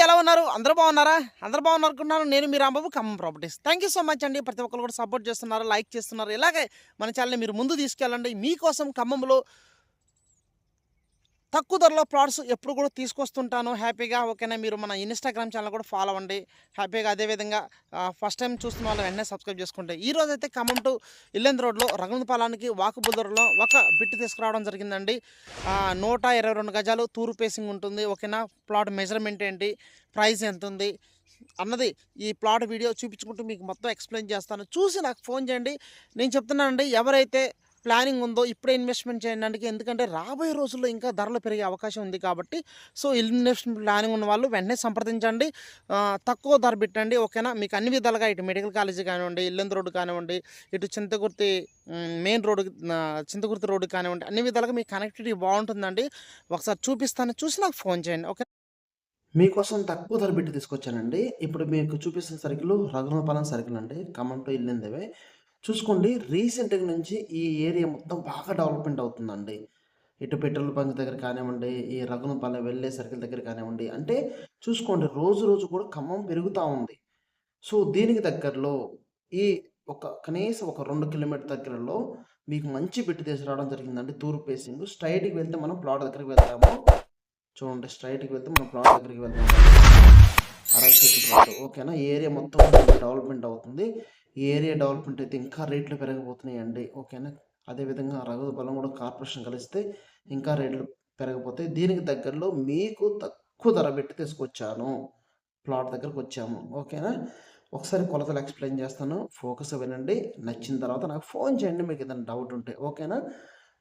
ఎలా ఉన్నారు? అందరూ బాగున్నారా? అందరూ బాగున్నారనుకుంటున్నాను. నేను మీ Rambabu Khammam properties. Thank you so much అండి. ప్రతి ఒక్కరు కూడా సపోర్ట్ చేస్తున్నారు, లైక్ చేస్తున్నారు. ఇలాగే మన ఛానల్‌ని మీరు ముందు తీసుకెళ్ళండి. మీకోసం ఖమ్మంలో తక్కువ ధరలో ప్లాట్స్ ఎప్పుడు కూడా తీసుకొస్తుంటాను హ్యాపీగా. ఓకేనా? మీరు మన ఇన్‌స్టాగ్రామ్ ఛానల్ కూడా ఫాలో అవ్వండి హ్యాపీగా. అదేవిధంగా ఫస్ట్ టైం చూస్తున్న వాళ్ళు వెంటనే సబ్స్క్రైబ్ చేసుకోండి. ఈరోజైతే ఖమ్మం టు ఇల్లెందు రోడ్లో రఘునాథపాలెంకి వాకబుల్ దూరంలో ఒక బిట్ తీసుకురావడం జరిగిందండి. 122 గజాలు తూర్పు ఫేసింగ్ ఉంటుంది. ఓకేనా? ప్లాట్ మెజర్మెంట్ ఏంటి, ప్రైస్ ఎంత ఉంది అన్నది ఈ ప్లాట్ వీడియో చూపించుకుంటూ మీకు మొత్తం ఎక్స్ప్లెయిన్ చేస్తాను. చూసి నాకు ఫోన్ చేయండి. నేను చెప్తున్నానండి, ఎవరైతే ప్లానింగ్ ఉందో ఇప్పుడే ఇన్వెస్ట్మెంట్ చేయడానికి. ఎందుకంటే రాబోయే రోజుల్లో ఇంకా ధరలు పెరిగే అవకాశం ఉంది కాబట్టి సో ఇన్వెస్ట్మెంట్ ప్లానింగ్ ఉన్న వాళ్ళు వెంటనే సంప్రదించండి. తక్కువ ధర పెట్టండి. ఓకేనా? మీకు అన్ని విధాలుగా ఇటు మెడికల్ కాలేజీ కానివ్వండి, ఇల్లెందు రోడ్డు కానివ్వండి, ఇటు చింతకుర్తి మెయిన్ రోడ్డు, చింతకుర్తి రోడ్డు కానివ్వండి, అన్ని విధాలుగా మీకు కనెక్టివిటీ బాగుంటుందండి. ఒకసారి చూపిస్తాను, చూసి నాకు ఫోన్ చేయండి. ఓకే. మీకోసం తక్కువ ధర పెట్టి తీసుకొచ్చానండి. ఇప్పుడు మీకు చూపిస్తున్న సర్కిలు రఘునాథపాలెం సర్కిల్ అండి. ఖమ్మం టు ఇల్లిందవే. చూసుకోండి, రీసెంట్‌గా నుంచి ఈ ఏరియా మొత్తం బాగా డెవలప్‌మెంట్ అవుతుందండి. ఇటు పెట్రోల్ బంక్ దగ్గర కానివ్వండి, ఈ రఘునాథపాలెం వెళ్ళే సర్కిల్ దగ్గర కానివ్వండి. అంటే చూసుకోండి, రోజు రోజు కూడా ఖమ్మం పెరుగుతా ఉంది. సో, దీనికి దగ్గరలో ఈ కనీసం ఒక 2 కిలోమీటర్ దగ్గరలో మీకు మంచి బిట్ తీసుకురావడం జరిగిందండి. తూర్పు ఫేసింగ్. స్ట్రెయిట్‌గా వెళ్తే మనం ప్లాట్ దగ్గరికి వెళ్తాము. చూడండి, స్ట్రైట్‌కి వెళ్తే మనం ప్లాట్ దగ్గరికి వెళ్తాం. 60 సెంట్లు ప్లాట్. ఓకేనా? ఈ ఏరియా మొత్తం డెవలప్‌మెంట్ అవుతుంది. ఈ ఏరియా డెవలప్‌మెంట్ అయితే ఇంకా రేట్లు పెరగబోతున్నాయండి. ఓకేనా? అదేవిధంగా రఘునాథపాలెం కూడా కార్పొరేషన్ కలిస్తే ఇంకా రేట్లు పెరగబోతాయి. దీనికి దగ్గరలో మీకు తక్కువ ధర పెట్టి తీసుకొచ్చాను. ప్లాట్ దగ్గరకొచ్చాము. ఓకేనా? ఒకసారి కొలతలు ఎక్స్‌ప్లెయిన్ చేస్తాను. ఫోకస్‌గా వినండి. నచ్చిన తర్వాత నాకు ఫోన్ చేయండి మీకు ఏదైనా డౌట్ ఉంటే. ఓకేనా?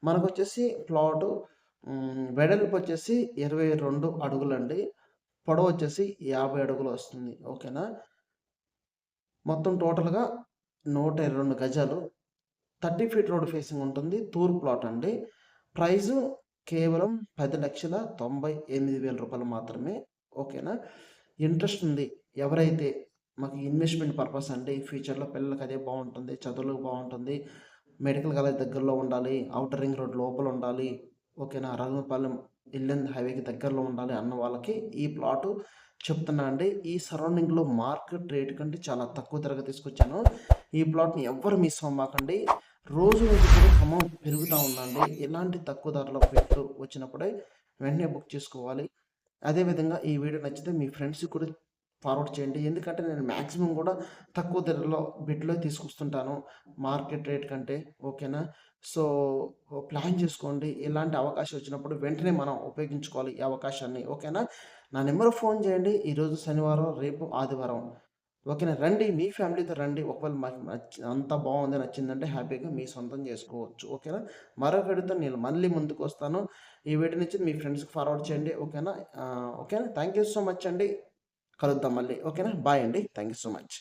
మనకొచ్చేసి ప్లాటు వెడల్పు వచ్చేసి 22 అడుగులండి. పొడవు వచ్చేసి 50 అడుగులు వస్తుంది. ఓకేనా? మొత్తం టోటల్‌గా 122 గజాలు. 30 ఫీట్ రోడ్ ఫేసింగ్ ఉంటుంది. తూర్పు ప్లాట్ అండి. ప్రైజు కేవలం 10,98,000 రూపాయలు మాత్రమే. ఓకేనా? ఇంట్రెస్ట్ ఉంది. ఎవరైతే మాకు ఇన్వెస్ట్‌మెంట్ పర్పస్ అండి. ఫ్యూచర్‌లో పిల్లలకి అదే బావుంటుంది. చదువులకు బావుంటుంది. మెడికల్ కాలేజ్ దగ్గరలో ఉండాలి. ఔటర్ రింగ్ రోడ్ లోపల ఉండాలి. ఓకేనా? రఘునాథపాలెం ఇల్లెందు హైవేకి దగ్గరలో ఉండాలి అన్న వాళ్ళకి ఈ ప్లాటు చెప్తున్నా అండి. ఈ సరౌండింగ్‌లో మార్కెట్ రేట్ కంటే చాలా తక్కువ ధరగా తీసుకొచ్చాను. ఈ ప్లాట్‌ని ఎవ్వరు మిస్ అవ్వమాకండి. రోజు రోజు కూడా ఖమ్మం పెరుగుతా ఉందండి. ఇలాంటి తక్కువ ధరలో బిట్లు వచ్చినప్పుడే వెంటనే బుక్ చేసుకోవాలి. అదేవిధంగా ఈ వీడియో నచ్చితే మీ ఫ్రెండ్స్‌కి కూడా ఫార్వర్డ్ చేయండి. ఎందుకంటే నేను మాక్సిమం కూడా తక్కువ ధరలో బిడ్‌లో తీసుకొస్తుంటాను మార్కెట్ రేట్ కంటే. ఓకేనా? సో, ప్లాన్ చేసుకోండి. ఇలాంటి అవకాశం వచ్చినప్పుడు వెంటనే మనం ఉపయోగించుకోవాలి ఈ అవకాశాన్ని. ఓకేనా? నా నెంబర్‌కి ఫోన్ చేయండి. ఈరోజు శనివారం, రేపు ఆదివారం. ఓకేనా? రండి, మీ ఫ్యామిలీతో రండి. ఒకవేళ మాకు అంతా బాగుంది, నచ్చిందంటే హ్యాపీగా మీ సొంతం చేసుకోవచ్చు. ఓకేనా? మరొక వీడియోతో నేను మళ్ళీ ముందుకొస్తాను. ఈ వీడియో నుంచి మీ ఫ్రెండ్స్‌కి ఫార్వర్డ్ చేయండి. ఓకేనా? ఓకేనా? థ్యాంక్ యూ సో మచ్ అండి. కలుద్దాం మళ్ళీ. ఓకేనా? బాయ్ అండి. Thank you so much.